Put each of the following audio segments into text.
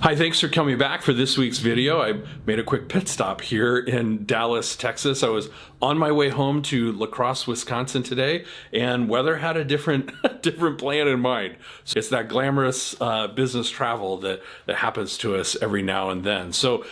Hi, thanks for coming back for this week's video. I made a quick pit stop here in Dallas, Texas. I was on my way home to La Crosse, Wisconsin today, and weather had a different plan in mind. So it's that glamorous business travel that happens to us every now and then. So,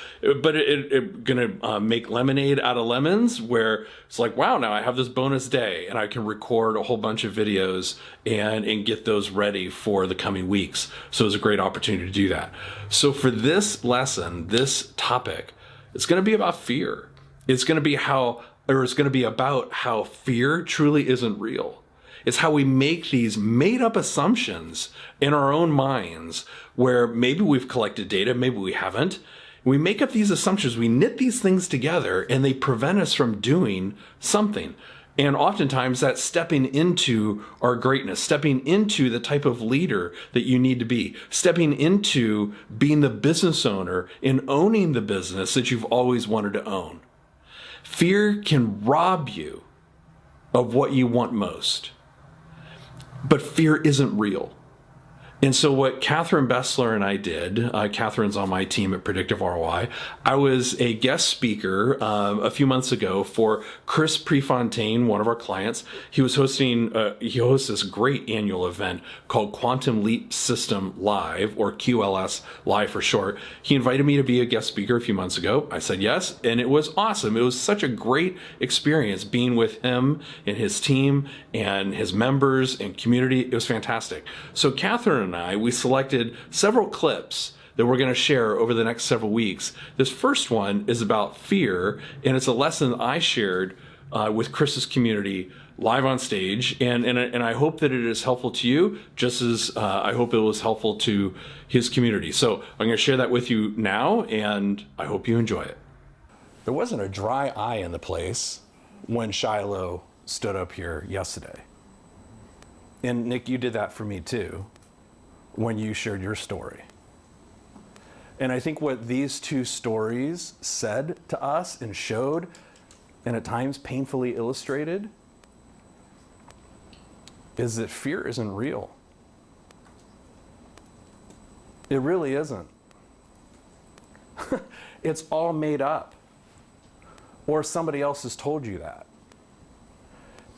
but it gonna make lemonade out of lemons, where it's like, wow, now I have this bonus day and I can record a whole bunch of videos and get those ready for the coming weeks. So it was a great opportunity to do that. So for this lesson, this topic, it's going to be about fear. It's going to be about how fear truly isn't real. It's how we make these made up assumptions in our own minds where maybe we've collected data, maybe we haven't. We make up these assumptions, we knit these things together, and they prevent us from doing something. And oftentimes that's stepping into our greatness, stepping into the type of leader that you need to be, stepping into being the business owner and owning the business that you've always wanted to own. Fear can rob you of what you want most, but fear isn't real. And so what Catherine Bessler and I did, Catherine's on my team at Predictive ROI, I was a guest speaker a few months ago for Chris Prefontaine, one of our clients. He was he hosts this great annual event called Quantum Leap System Live, or QLS Live for short. He invited me to be a guest speaker a few months ago. I said yes, and it was awesome. It was such a great experience being with him and his team and his members and community. It was fantastic. So Catherine and we selected several clips that we're going to share over the next several weeks. This first one is about fear, and it's a lesson I shared with Chris's community live on stage, and I hope that it is helpful to you, just as I hope it was helpful to his community. So I'm going to share that with you now, and I hope you enjoy it. There wasn't a dry eye in the place when Shiloh stood up here yesterday. And Nick, you did that for me too, when you shared your story. And I think what these two stories said to us and showed, and at times painfully illustrated, is that fear isn't real. It really isn't. It's all made up. Or somebody else has told you that.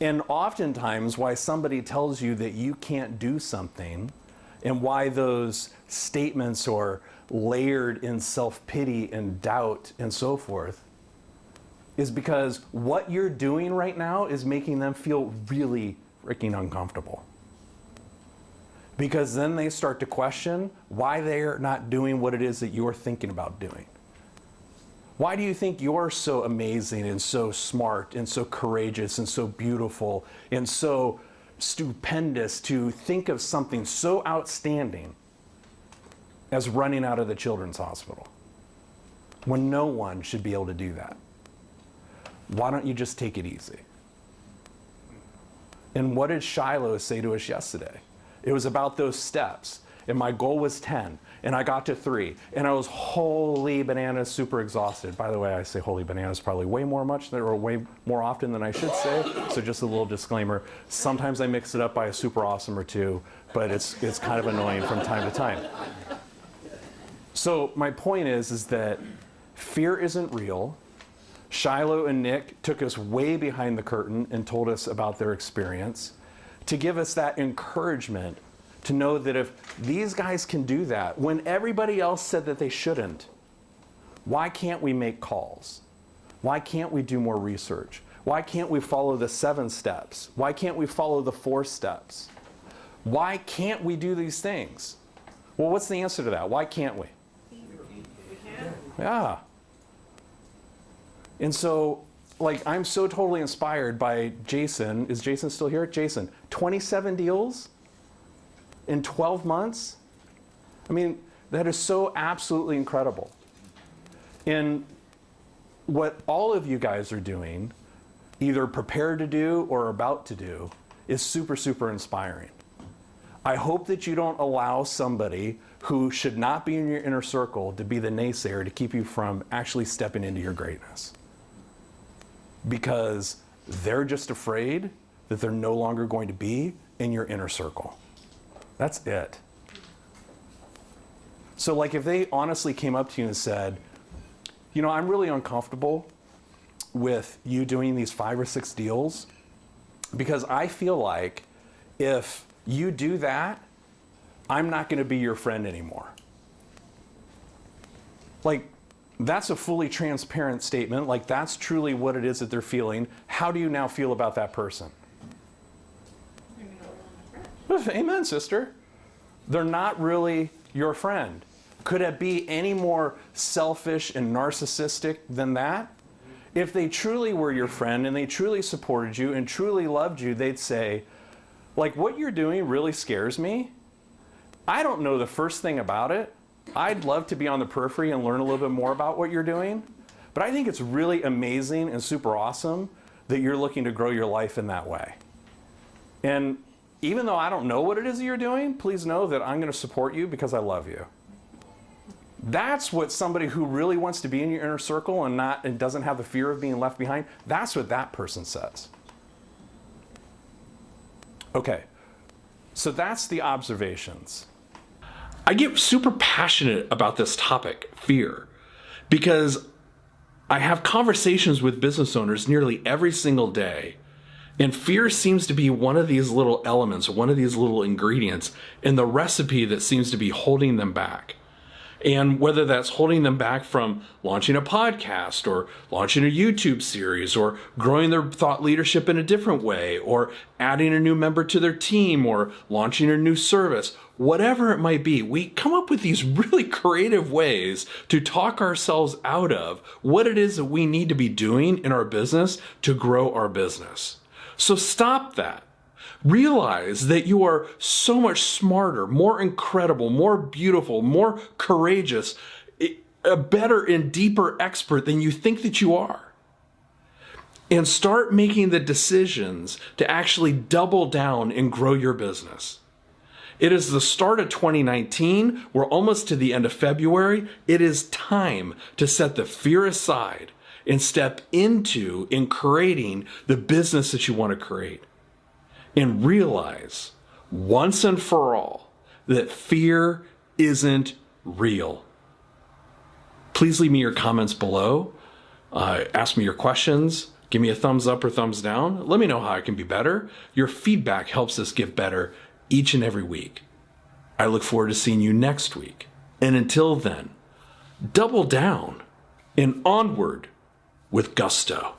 And oftentimes why somebody tells you that you can't do something, and why those statements are layered in self-pity and doubt and so forth, is because what you're doing right now is making them feel really freaking uncomfortable. Because then they start to question why they're not doing what it is that you're thinking about doing. Why do you think you're so amazing and so smart and so courageous and so beautiful and so stupendous to think of something so outstanding as running out of the children's hospital, when no one should be able to do that? Why don't you just take it easy? And what did Shiloh say to us yesterday? It was about those steps. And my goal was 10, and I got to 3, and I was holy bananas super exhausted. By the way, I say holy bananas probably way more often than I should say, so just a little disclaimer. Sometimes I mix it up by a super awesome or two, but it's kind of annoying from time to time. So my point is that fear isn't real. Shiloh and Nick took us way behind the curtain and told us about their experience to give us that encouragement to know that if these guys can do that, when everybody else said that they shouldn't, why can't we make calls? Why can't we do more research? Why can't we follow the 7 steps? Why can't we follow the 4 steps? Why can't we do these things? Well, what's the answer to that? Why can't we? We can. Yeah. And so, I'm so totally inspired by Jason. Is Jason still here? Jason, 27 deals in 12 months? I mean, that is so absolutely incredible. And what all of you guys are doing, either prepared to do or about to do, is super, super inspiring. I hope that you don't allow somebody who should not be in your inner circle to be the naysayer to keep you from actually stepping into your greatness. Because they're just afraid that they're no longer going to be in your inner circle. That's it. So like if they honestly came up to you and said, you know, I'm really uncomfortable with you doing these 5 or 6 deals because I feel like if you do that, I'm not going to be your friend anymore. Like, that's a fully transparent statement. Like, that's truly what it is that they're feeling. How do you now feel about that person? Amen, sister. They're not really your friend. Could it be any more selfish and narcissistic than that? If they truly were your friend and they truly supported you and truly loved you, they'd say, like, what you're doing really scares me. I don't know the first thing about it. I'd love to be on the periphery and learn a little bit more about what you're doing. But I think it's really amazing and super awesome that you're looking to grow your life in that way. And even though I don't know what it is that you're doing, please know that I'm going to support you because I love you. That's what somebody who really wants to be in your inner circle and doesn't have the fear of being left behind, that's what that person says. Okay, so that's the observations. I get super passionate about this topic, fear, because I have conversations with business owners nearly every single day. And fear seems to be one of these little elements, one of these little ingredients in the recipe that seems to be holding them back. And whether that's holding them back from launching a podcast or launching a YouTube series or growing their thought leadership in a different way or adding a new member to their team or launching a new service, whatever it might be, we come up with these really creative ways to talk ourselves out of what it is that we need to be doing in our business to grow our business. So stop that. Realize that you are so much smarter, more incredible, more beautiful, more courageous, a better and deeper expert than you think that you are. And start making the decisions to actually double down and grow your business. It is the start of 2019. We're almost to the end of February. It is time to set the fear aside and step into and creating the business that you want to create. And realize once and for all that fear isn't real. Please leave me your comments below. Ask me your questions. Give me a thumbs up or thumbs down. Let me know how I can be better. Your feedback helps us get better each and every week. I look forward to seeing you next week. And until then, double down and onward with gusto.